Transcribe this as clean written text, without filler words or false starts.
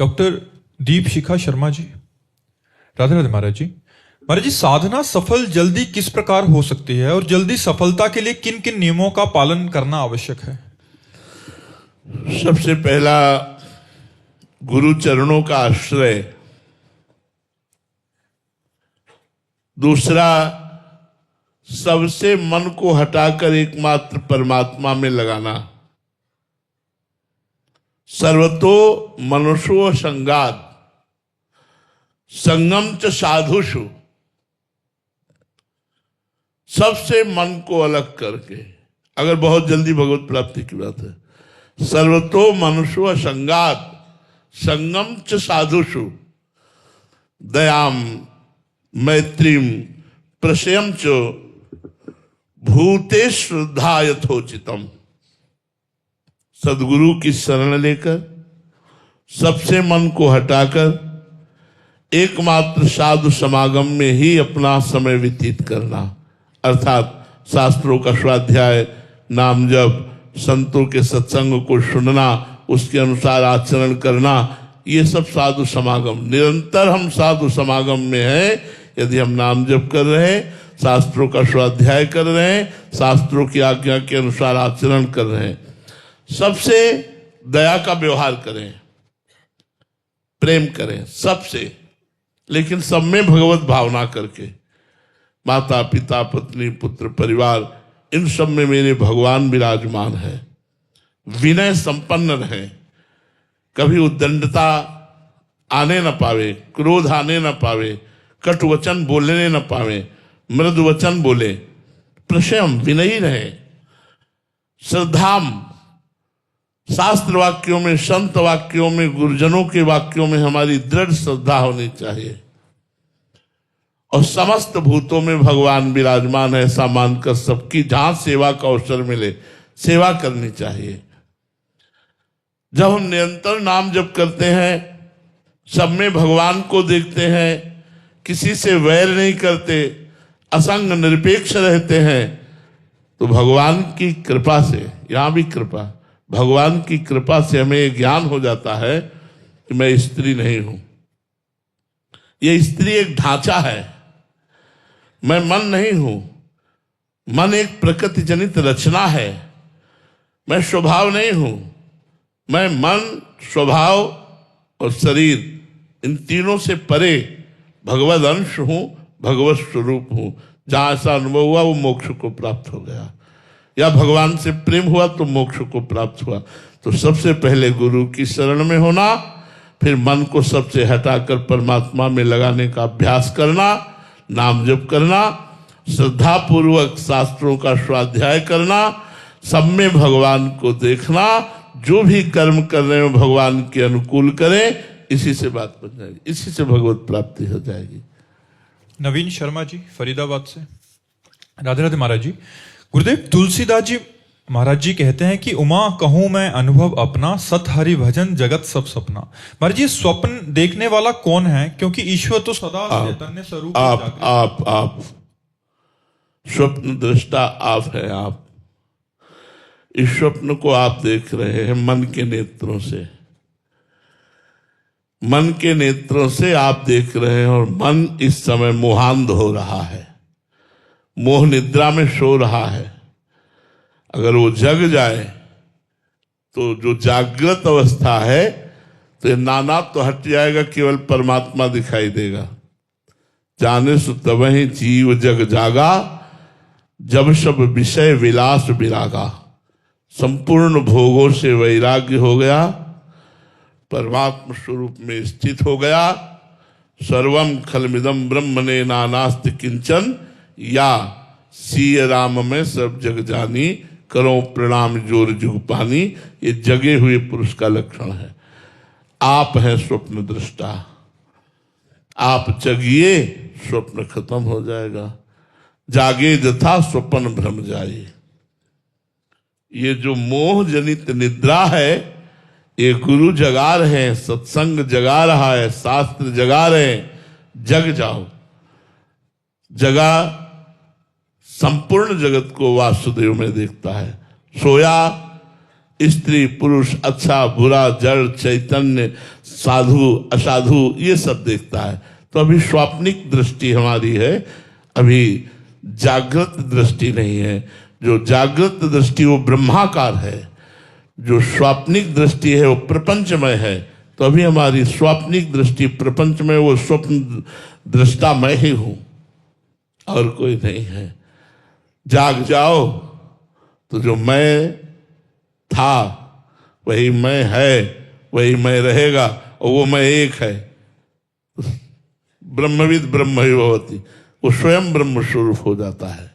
Doctor दीप शिखा शर्मा जी। राधे राधे महाराज जी। महाराज जी, साधना सफल जल्दी किस प्रकार हो सकती है और जल्दी सफलता के लिए किन किन नियमों का पालन करना आवश्यक है? सबसे पहला गुरु चरणों का आश्रय, दूसरा सबसे मन को हटाकर एकमात्र परमात्मा में लगाना, सर्वतो मनुष्यो संगात संगम च साधुषु, सबसे मन को अलग करके, अगर बहुत जल्दी भगवत प्राप्ति की बात है, सर्वतो मनुष्यो संगात संगम च साधुषु दयाम मैत्रीम प्रशयम च भूते श्रद्धा यथोचितम। सदगुरु की शरण लेकर सबसे मन को हटाकर एकमात्र साधु समागम में ही अपना समय व्यतीत करना, अर्थात शास्त्रों का स्वाध्याय, नाम जप, संतों के सत्संग को सुनना, उसके अनुसार आचरण करना, ये सब साधु समागम। निरंतर हम साधु समागम में हैं यदि हम नाम जप कर रहे हैं, शास्त्रों का स्वाध्याय कर रहे हैं, शास्त्रों की आज्ञा के अनुसार आचरण कर रहे हैं, सबसे दया का व्यवहार करें, प्रेम करें सबसे, लेकिन सब में भगवत भावना करके, माता पिता पत्नी पुत्र परिवार, इन सब में मेरे भगवान विराजमान है। विनय संपन्न रहे, कभी उद्दंडता आने न पावे, क्रोध आने न पावे, कटु वचन बोलने न पावे, मृदु वचन बोले, प्रशम विनयी रहे, श्रद्धाम, शास्त्र वाक्यों में, संत वाक्यों में, गुरुजनों के वाक्यों में हमारी दृढ़ श्रद्धा होनी चाहिए, और समस्त भूतों में भगवान विराजमान है ऐसा मानकर सबकी जहां सेवा का अवसर मिले सेवा करनी चाहिए। जब हम निरंतर नाम जप करते हैं, सब में भगवान को देखते हैं, किसी से वैर नहीं करते, असंग निरपेक्ष रहते हैं, तो भगवान की कृपा से, यहां भी कृपा, भगवान की कृपा से हमें ज्ञान हो जाता है कि मैं स्त्री नहीं हूं, यह स्त्री एक ढांचा है, मैं मन नहीं हूं, मन एक प्रकृति जनित रचना है, मैं स्वभाव नहीं हूं, मैं मन, स्वभाव और शरीर, इन तीनों से परे भगवद अंश हूं, भगवत स्वरूप हूं। जहां ऐसा अनुभव हुआ वो मोक्ष को प्राप्त हो गया, या भगवान से प्रेम हुआ तो मोक्ष को प्राप्त हुआ। तो सबसे पहले गुरु की शरण में होना, फिर मन को सबसे हटाकर परमात्मा में लगाने का अभ्यास करना, नाम जप करना, श्रद्धा पूर्वक शास्त्रों का स्वाध्याय करना, सब में भगवान को देखना, जो भी कर्म कर रहे हो भगवान के अनुकूल करें, इसी से बात बन जाएगी, इसी से भगवत प्राप्ति हो जाएगी। नवीन शर्मा जी फरीदाबाद से। राधे राधे महाराज जी। गुरुदेव तुलसीदास जी महाराज जी कहते हैं कि उमा कहूं मैं अनुभव अपना, सत हरि भजन जगत सब सपना। महाराज जी, स्वप्न देखने वाला कौन है? क्योंकि ईश्वर तो सदा चैतन्य स्वरूप। आप स्वप्न दृष्टा आप है। आप इस स्वप्न को आप देख रहे हैं मन के नेत्रों से, मन के नेत्रों से आप देख रहे हैं, और मन इस समय मोहांध हो रहा है, मोह निद्रा में सो रहा है। अगर वो जग जाए तो जो जागृत अवस्था है तो ये नाना तो हट जाएगा, केवल परमात्मा दिखाई देगा। जाने सो तब ही जीव जग जागा, जब सब विषय विलास विरागा। संपूर्ण भोगों से वैराग्य हो गया, परमात्मा स्वरूप में स्थित हो गया। सर्वम खलमिदम ब्रह्मणे नानास्त किंचन, या सीय राम में सब जग जानी, करो प्रणाम जोर जुग पानी। ये जगे हुए पुरुष का लक्षण है। आप हैं स्वप्न दृष्टा, आप जगिए, स्वप्न खत्म हो जाएगा। जागे जथा स्वप्न भ्रम जाए। ये जो मोह जनित निद्रा है, ये गुरु जगा रहे हैं, सत्संग जगा रहा है, शास्त्र जगा रहे हैं। जग जाओ, जगा संपूर्ण जगत को वासुदेव में देखता है। सोया स्त्री पुरुष, अच्छा बुरा, जड़ चैतन्य, साधु असाधु, ये सब देखता है। तो अभी स्वाप्निक दृष्टि हमारी है, अभी जागृत दृष्टि नहीं है। जो जागृत दृष्टि वो ब्रह्माकार है, जो स्वाप्निक दृष्टि है वो प्रपंचमय है। तो अभी हमारी स्वाप्निक दृष्टि प्रपंचमय, वो स्वप्न दृष्टा मैं ही हूं और कोई नहीं है। जाग जाओ तो जो मैं था वही मैं है, वही मैं रहेगा, और वो मैं एक है। ब्रह्मविद ब्रह्म ही भवति, वो स्वयं ब्रह्म स्वरूप हो जाता है।